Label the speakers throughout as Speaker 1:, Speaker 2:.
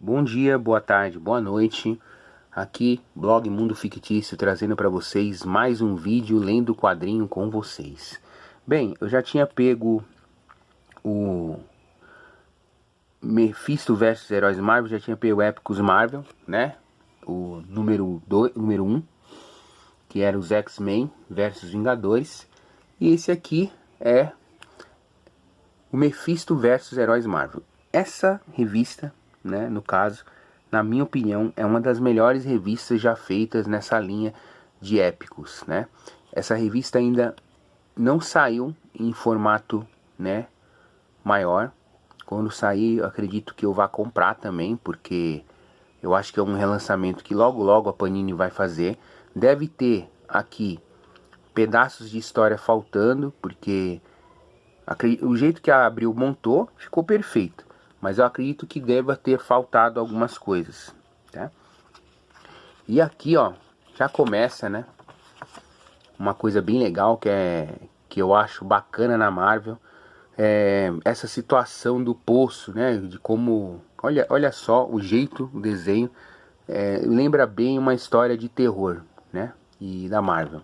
Speaker 1: Bom dia, boa tarde, boa noite. Aqui, Blog Mundo Fictício, trazendo para vocês mais um vídeo lendo o quadrinho com vocês. Bem, eu já tinha pego o Mephisto vs Heróis Marvel, já tinha pego Épicos Marvel, né? O número 1, que era os X-Men versus Vingadores. E esse aqui é o Mephisto vs Heróis Marvel. Essa revista, né, no caso, na minha opinião, é uma das melhores revistas já feitas nessa linha de épicos, né? Essa revista ainda não saiu em formato, né, maior. Quando sair, eu acredito que eu vá comprar também, porque eu acho que é um relançamento que logo logo a Panini vai fazer. Deve ter aqui pedaços de história faltando, porque o jeito que a Abril montou ficou perfeito, mas eu acredito que deva ter faltado algumas coisas, tá? E aqui, ó, já começa, né, uma coisa bem legal que eu acho bacana na Marvel, essa situação do poço, né, de como, olha só o jeito, o desenho, lembra bem uma história de terror, né, e da Marvel.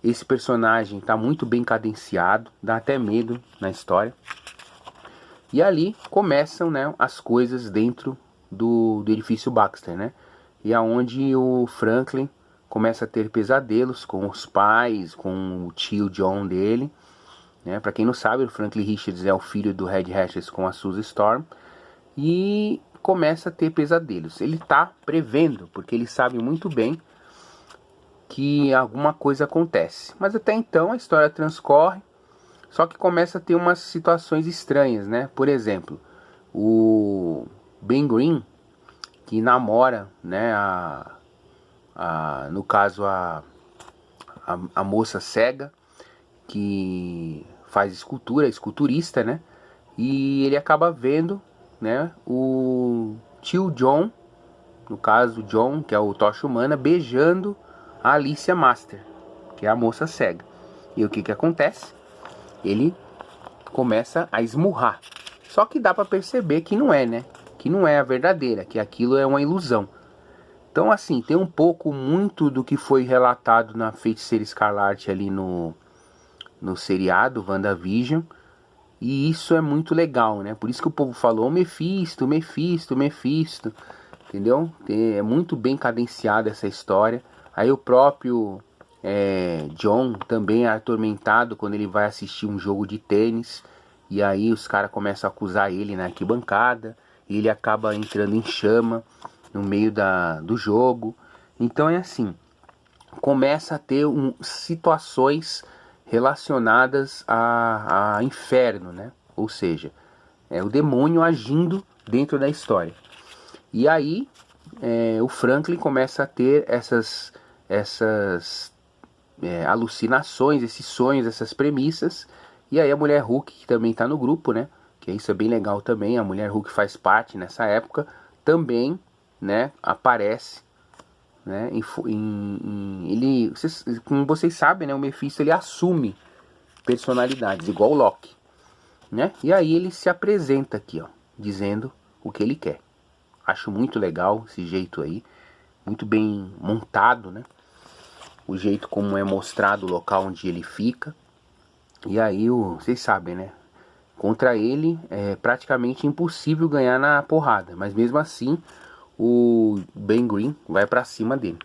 Speaker 1: Esse personagem está muito bem cadenciado, dá até medo na história. E ali começam, né, as coisas dentro do edifício Baxter, né? E aonde o Franklin começa a ter pesadelos com os pais, com o tio John dele, né? Para quem não sabe, o Franklin Richards é o filho do Red Hatches com a Sue Storm. E começa a ter pesadelos. Ele tá prevendo, porque ele sabe muito bem que alguma coisa acontece. Mas até então a história transcorre, só que começa a ter umas situações estranhas, né? Por exemplo, o Ben Green, que namora, né, no caso a moça cega, que faz escultura, esculturista, né? E ele acaba vendo, né, o tio John, no caso John, que é o Tocha Humana, beijando a Alicia Master, que é a moça cega. E o que acontece? Ele começa a esmurrar. Só que dá para perceber que não é, né? Que não é a verdadeira, que aquilo é uma ilusão. Então, assim, tem um pouco muito do que foi relatado na Feiticeira Escarlate ali no seriado WandaVision. E isso é muito legal, né? Por isso que o povo falou Mephisto, Mephisto, Mephisto. Entendeu? É muito bem cadenciada essa história. Aí o próprio John também é atormentado quando ele vai assistir um jogo de tênis. E aí os caras começam a acusar ele na arquibancada. E ele acaba entrando em chama no meio do jogo. Então é assim, começa a ter situações relacionadas a inferno, né? Ou seja, é o demônio agindo dentro da história. E aí o Franklin começa a ter essas alucinações, esses sonhos, essas premissas. E aí a Mulher Hulk, que também está no grupo, né? Que isso é bem legal também. A Mulher Hulk faz parte nessa época. Também, né, aparece, né? Como vocês sabem, né? O Mephisto ele assume personalidades, igual o Loki, né? E aí ele se apresenta aqui, ó, dizendo o que ele quer. Acho muito legal esse jeito aí, muito bem montado, né? O jeito como é mostrado o local onde ele fica. E aí, vocês sabem, né? Contra ele é praticamente impossível ganhar na porrada. Mas mesmo assim, o Ben Green vai pra cima dele.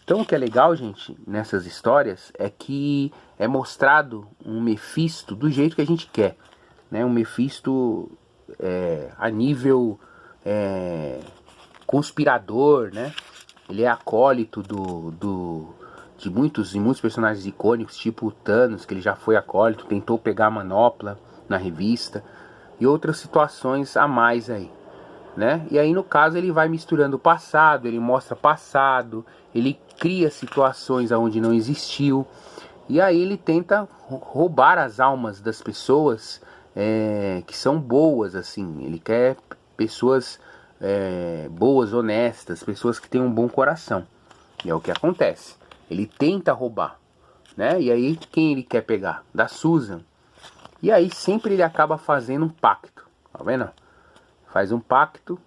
Speaker 1: Então o que é legal, gente, nessas histórias é que é mostrado um Mephisto do jeito que a gente quer, né? Um Mephisto a nível conspirador, né? Ele é acólito de muitos personagens icônicos, tipo o Thanos, que ele já foi acólito, tentou pegar a manopla na revista, e outras situações a mais aí, né? E aí no caso ele vai misturando o passado, ele mostra passado, ele cria situações onde não existiu, e aí ele tenta roubar as almas das pessoas que são boas, assim. Ele quer pessoas boas, honestas, pessoas que têm um bom coração. E é o que acontece. Ele tenta roubar, né? E aí quem ele quer pegar? Da Susan. E aí sempre ele acaba fazendo um pacto, tá vendo? Faz um pacto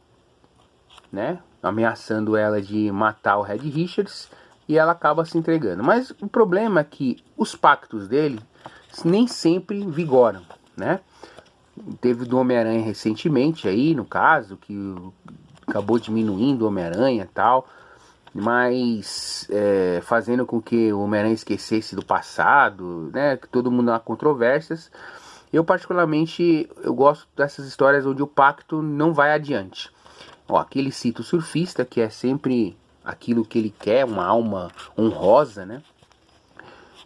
Speaker 1: né, ameaçando ela de matar o Reed Richards, e ela acaba se entregando. Mas o problema é que os pactos dele nem sempre vigoram, né? Teve do Homem-Aranha recentemente aí, no caso, que acabou diminuindo o Homem-Aranha e tal, mas fazendo com que o Homem-Aranha esquecesse do passado, né? Que todo mundo há controvérsias. Eu particularmente, eu gosto dessas histórias onde o pacto não vai adiante. Ó, aqui ele cita o surfista, que é sempre aquilo que ele quer, uma alma honrosa, né?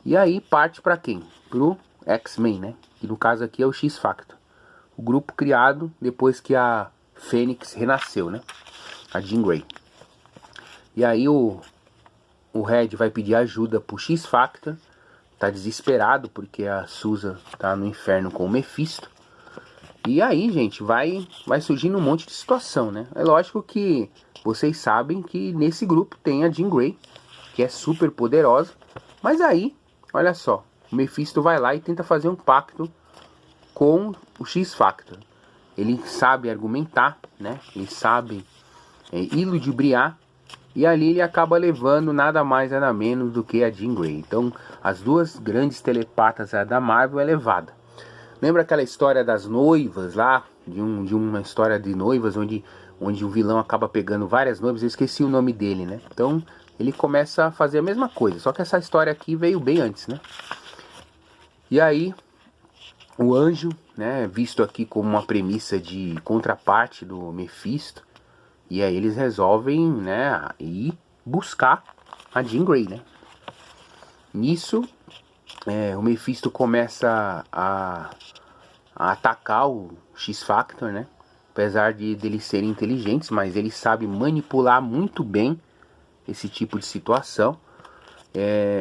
Speaker 1: E aí parte para quem? Pro X-Men, né? Que no caso aqui é o X-Factor. O grupo criado depois que a Fênix renasceu, né? A Jean Grey. E aí o Red vai pedir ajuda pro X-Factor. Tá desesperado porque a Susan tá no inferno com o Mephisto. E aí, gente, vai surgindo um monte de situação, né? É lógico que vocês sabem que nesse grupo tem a Jean Grey, que é super poderosa. Mas aí, olha só, o Mephisto vai lá e tenta fazer um pacto com o X-Factor. Ele sabe argumentar, né? Ele sabe iludibriar. E ali ele acaba levando nada mais nada menos do que a Jean Grey. Então, as duas grandes telepatas da Marvel é levada. Lembra aquela história das noivas lá? De uma história de noivas onde o vilão acaba pegando várias noivas. Eu esqueci o nome dele, né? Então, ele começa a fazer a mesma coisa. Só que essa história aqui veio bem antes, né? E aí, o Anjo, né? Visto aqui como uma premissa de contraparte do Mephisto. E aí eles resolvem, né, ir buscar a Jean Grey, né? Nisso, o Mephisto começa a atacar o X-Factor, né? Apesar de eles serem inteligentes, mas ele sabe manipular muito bem esse tipo de situação.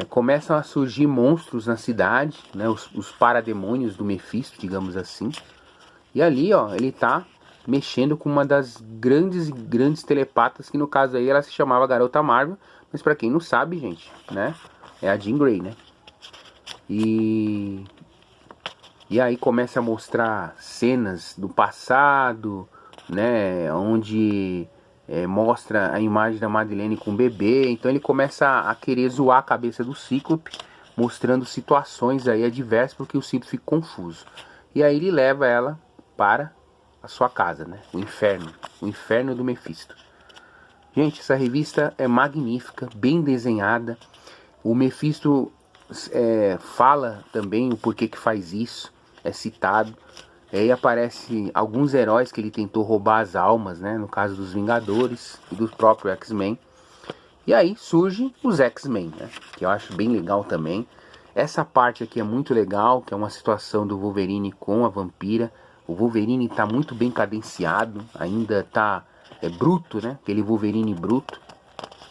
Speaker 1: Começam a surgir monstros na cidade, né? Os parademônios do Mephisto, digamos assim. E ali, ó, ele tá mexendo com uma das grandes telepatas, que no caso aí ela se chamava Garota Marvel, mas pra quem não sabe, gente, né, é a Jean Grey, né? E aí começa a mostrar cenas do passado, né, onde mostra a imagem da Madeleine com o bebê. Então ele começa a querer zoar a cabeça do Cíclope, mostrando situações aí adversas, porque o Cíclope fica confuso. E aí ele leva ela para a sua casa, né? O inferno do Mephisto. Gente, essa revista é magnífica, bem desenhada. O Mephisto fala também o porquê que faz isso, é citado. Aí aparece alguns heróis que ele tentou roubar as almas, né? No caso dos Vingadores e do próprio X-Men. E aí surgem os X-Men, né? Que eu acho bem legal também. Essa parte aqui é muito legal, que é uma situação do Wolverine com a Vampira. O Wolverine está muito bem cadenciado, ainda está bruto, né? Aquele Wolverine bruto.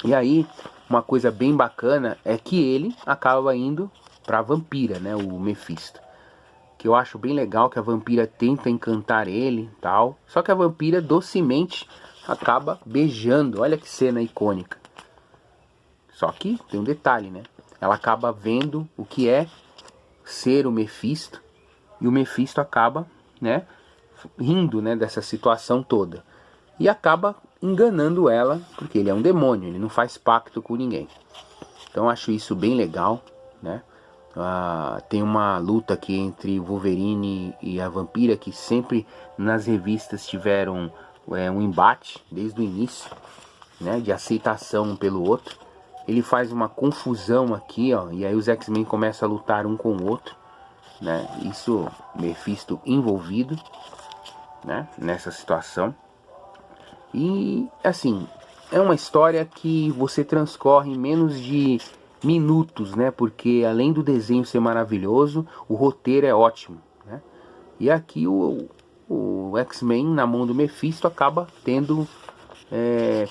Speaker 1: E aí, uma coisa bem bacana é que ele acaba indo para a Vampira, né? O Mephisto. Que eu acho bem legal, que a Vampira tenta encantar ele e tal. Só que a Vampira docemente acaba beijando. Olha que cena icônica. Só que tem um detalhe, né? Ela acaba vendo o que é ser o Mephisto. E o Mephisto acaba, né, rindo, né, dessa situação toda. E acaba enganando ela, porque ele é um demônio, ele não faz pacto com ninguém. Então eu acho isso bem legal, né? Tem uma luta aqui entre o Wolverine e a Vampira, que sempre nas revistas tiveram um embate desde o início, né, de aceitação um pelo outro. Ele faz uma confusão aqui, ó, e aí os X-Men começam a lutar um com o outro, né? Isso, Mephisto envolvido, né, nessa situação. E assim, é uma história que você transcorre em menos de minutos, né? Porque além do desenho ser maravilhoso, o roteiro é ótimo, né? E aqui o X-Men na mão do Mephisto acaba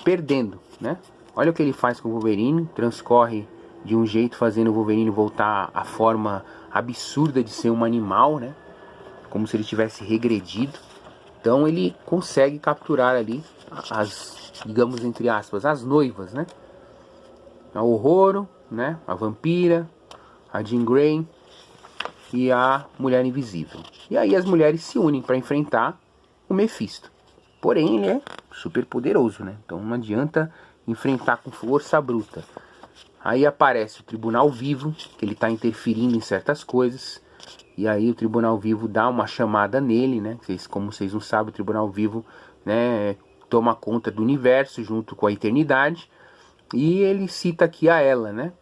Speaker 1: perdendo, né? Olha o que ele faz com o Wolverine, transcorre de um jeito fazendo o Wolverine voltar à forma absurda de ser um animal, né? Como se ele tivesse regredido. Então ele consegue capturar ali digamos entre aspas, as noivas, né? A Horror, né? A Vampira, a Jean Grey e a Mulher Invisível. E aí as mulheres se unem para enfrentar o Mephisto. Porém, ele é super poderoso, né? Então não adianta enfrentar com força bruta. Aí aparece o Tribunal Vivo, que ele está interferindo em certas coisas. E aí o Tribunal Vivo dá uma chamada nele, né? Como vocês não sabem, o Tribunal Vivo, né, toma conta do universo junto com a eternidade. E ele cita aqui a Ela, né?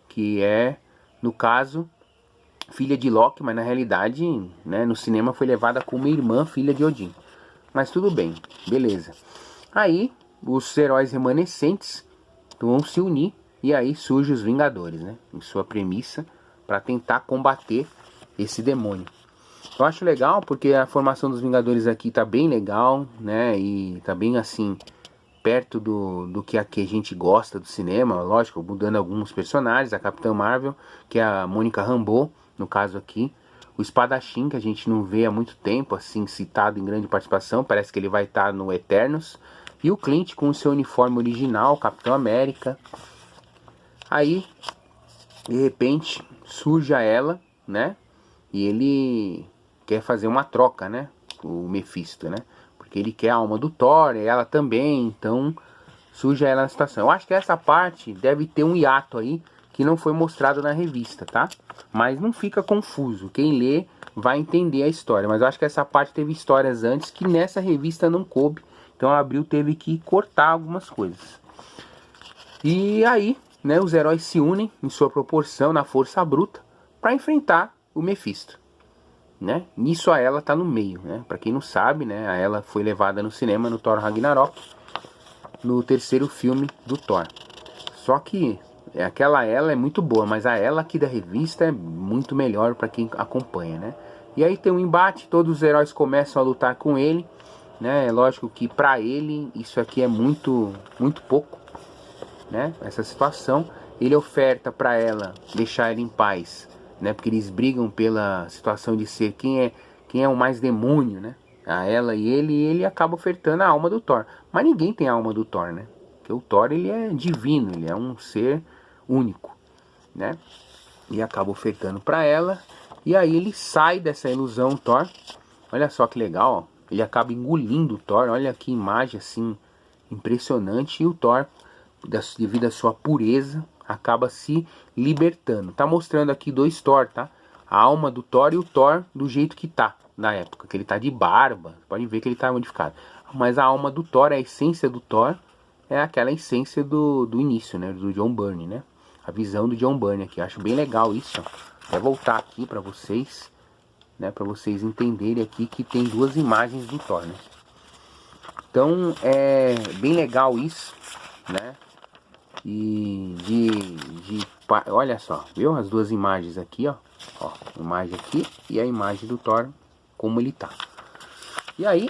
Speaker 1: Que é, no caso, filha de Loki, mas na realidade, né, no cinema foi levada como irmã, filha de Odin. Mas tudo bem, beleza. Aí, os heróis remanescentes vão se unir e aí surgem os Vingadores, né? Em sua premissa, para tentar combater esse demônio. Eu acho legal porque a formação dos Vingadores aqui tá bem legal, né? E tá bem assim, perto do que a gente gosta do cinema, lógico, mudando alguns personagens, a Capitã Marvel, que é a Mônica Rambeau, no caso aqui, o Espadachim, que a gente não vê há muito tempo, assim, citado em grande participação, parece que ele vai estar no Eternos, e o Clint com o seu uniforme original, Capitão América. Aí, de repente, surge a Ela, né, e ele quer fazer uma troca, né, o Mephisto, né, porque ele quer a alma do Thor, e ela também, então surge ela na situação. Eu acho que essa parte deve ter um hiato aí, que não foi mostrado na revista, tá? Mas não fica confuso, quem lê vai entender a história, mas eu acho que essa parte teve histórias antes que nessa revista não coube, então a Abril teve que cortar algumas coisas. E aí, né, os heróis se unem em sua proporção, na força bruta, para enfrentar o Mephisto, né? Nisso a Ela tá no meio, né? Para quem não sabe, né, a Ela foi levada no cinema no Thor Ragnarok, no terceiro filme do Thor. Só que aquela Ela é muito boa, mas a Ela aqui da revista é muito melhor para quem acompanha, né? E aí tem um embate, todos os heróis começam a lutar com ele, né? É lógico que para ele isso aqui é muito pouco, né? Essa situação, ele oferta para ela deixar ele em paz, né? Porque eles brigam pela situação de ser quem é o mais demônio, né? A Ela e ele acaba ofertando a alma do Thor. Mas ninguém tem a alma do Thor, né? Porque o Thor, ele é divino, ele é um ser único, né? E acaba ofertando para ela. E aí ele sai dessa ilusão, Thor. Olha só que legal, ó. Ele acaba engolindo o Thor. Olha que imagem assim impressionante. E o Thor, devido à sua pureza, acaba se libertando. Tá mostrando aqui dois Thor, tá? A alma do Thor e o Thor do jeito que tá na época, que ele tá de barba. Pode ver que ele tá modificado. Mas a alma do Thor, a essência do Thor, é aquela essência do início, né? Do John Byrne, né? A visão do John Byrne aqui. Acho bem legal isso, ó. Vou voltar aqui pra vocês, né? Pra vocês entenderem aqui que tem duas imagens do Thor, né? Então, é bem legal isso, né? E olha só, viu? As duas imagens aqui, ó. Ó, a imagem aqui e a imagem do Thor, como ele tá. E aí,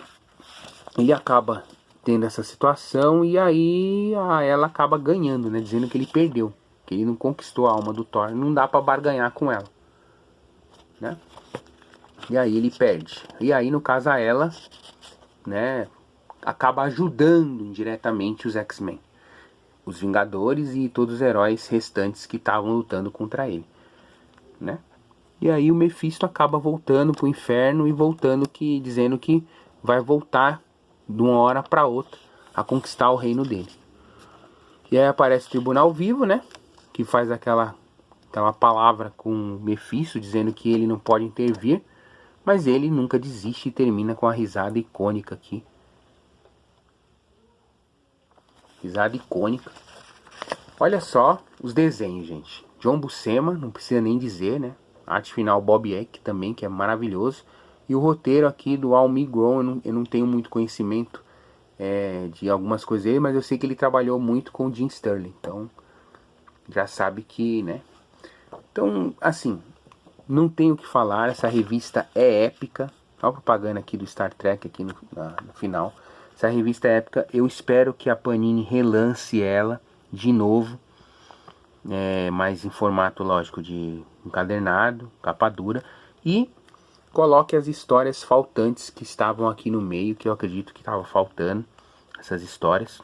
Speaker 1: ele acaba tendo essa situação e aí ela acaba ganhando, né? Dizendo que ele perdeu, que ele não conquistou a alma do Thor, não dá pra barganhar com ela, né? E aí ele perde. E aí, no caso, a Ela, né, acaba ajudando indiretamente os X-Men, os Vingadores e todos os heróis restantes que estavam lutando contra ele, né? E aí o Mephisto acaba voltando pro inferno e dizendo que vai voltar de uma hora para outra a conquistar o reino dele. E aí aparece o Tribunal Vivo, né? Que faz aquela palavra com o Mephisto dizendo que ele não pode intervir, mas ele nunca desiste e termina com a risada icônica aqui. Risada icônica. Olha só os desenhos, gente. John Buscema, não precisa nem dizer, né? Arte final Bob Eck também, que é maravilhoso. E o roteiro aqui do Al Milgrom, eu não tenho muito conhecimento de algumas coisas dele, mas eu sei que ele trabalhou muito com o Jim Sterling. Então, já sabe que, né? Então, assim, não tenho o que falar. Essa revista é épica. Olha a propaganda aqui do Star Trek aqui no final. Essa revista é épica. Eu espero que a Panini relance ela de novo. Mas em formato, lógico, de encadernado, capa dura. E coloque as histórias faltantes que estavam aqui no meio, que eu acredito que estava faltando. Essas histórias.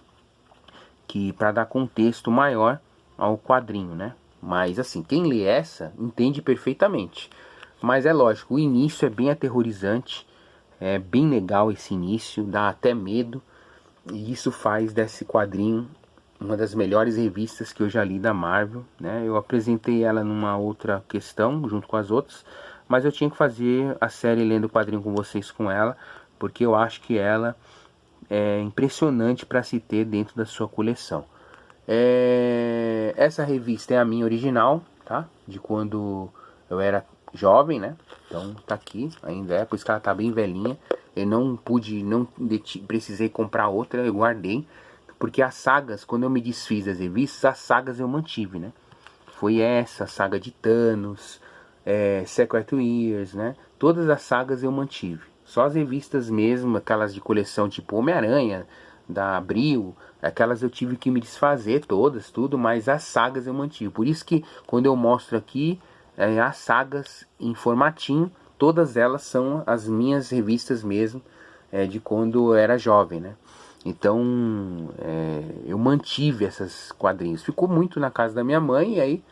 Speaker 1: Que para dar contexto maior ao quadrinho, né? Mas assim, quem lê essa entende perfeitamente. Mas é lógico, o início é bem aterrorizante. É bem legal esse início, dá até medo. E isso faz desse quadrinho uma das melhores revistas que eu já li da Marvel, né? Eu apresentei ela numa outra questão, junto com as outras, mas eu tinha que fazer a série Lendo o Quadrinho com vocês com ela, porque eu acho que ela é impressionante para se ter dentro da sua coleção. Essa revista é a minha original, tá? De quando eu era jovem, né? Então tá aqui, ainda é, por isso que ela tá bem velhinha. Eu não precisei comprar outra, eu guardei. Porque as sagas, quando eu me desfiz das revistas, as sagas eu mantive, né? Foi essa, a saga de Thanos, Secret Years, né? Todas as sagas eu mantive. Só as revistas mesmo, aquelas de coleção tipo Homem-Aranha, da Abril, aquelas eu tive que me desfazer todas, tudo, mas as sagas eu mantive. Por isso que quando eu mostro aqui as sagas em formatinho, todas elas são as minhas revistas mesmo, de quando eu era jovem, né? Então eu mantive esses quadrinhos. Ficou muito na casa da minha mãe e aí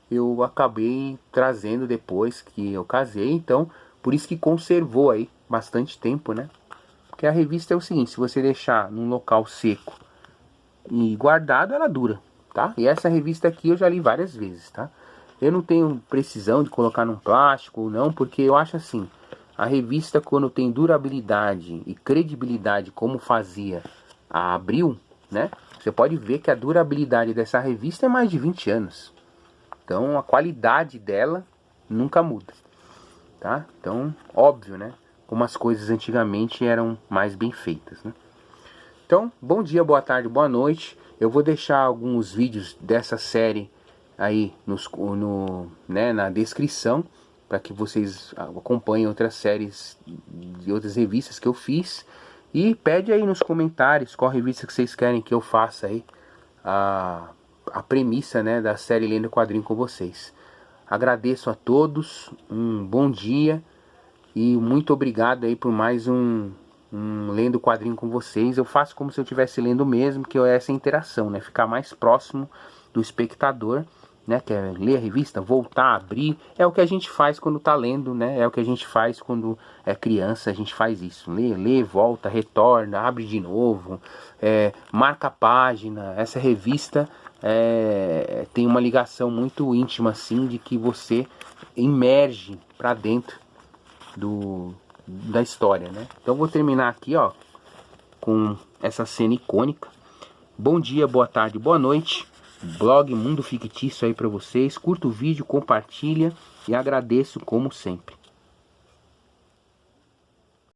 Speaker 1: eu acabei trazendo depois que eu casei. Então por isso que conservou aí bastante tempo, né? Porque a revista é o seguinte, se você deixar num local seco e guardado, ela dura, tá? E essa revista aqui eu já li várias vezes, tá? Eu não tenho precisão de colocar num plástico ou não, porque eu acho assim, a revista quando tem durabilidade e credibilidade como fazia a Abril, né? Você pode ver que a durabilidade dessa revista é mais de 20 anos. Então a qualidade dela nunca muda, tá? Então, óbvio, né? Como as coisas antigamente eram mais bem feitas, né? Então, bom dia, boa tarde, boa noite. Eu vou deixar alguns vídeos dessa série aí na descrição, para que vocês acompanhem outras séries de outras revistas que eu fiz. E pede aí nos comentários qual revista que vocês querem que eu faça aí a premissa, né, da série Lendo o Quadrinho com vocês. Agradeço a todos, um bom dia e muito obrigado aí por mais um Lendo o Quadrinho com vocês. Eu faço como se eu estivesse lendo mesmo, que é essa interação, né, ficar mais próximo do espectador, né, que é ler a revista, voltar, abrir, é o que a gente faz quando tá lendo, né, é o que a gente faz quando é criança, a gente faz isso, lê, volta, retorna, abre de novo, marca a página. Essa revista tem uma ligação muito íntima assim, de que você imerge para dentro da história, né. Então vou terminar aqui, ó, com essa cena icônica. Bom dia, boa tarde, boa noite. Blog Mundo Fictício aí pra vocês. Curta o vídeo, compartilha e agradeço como sempre.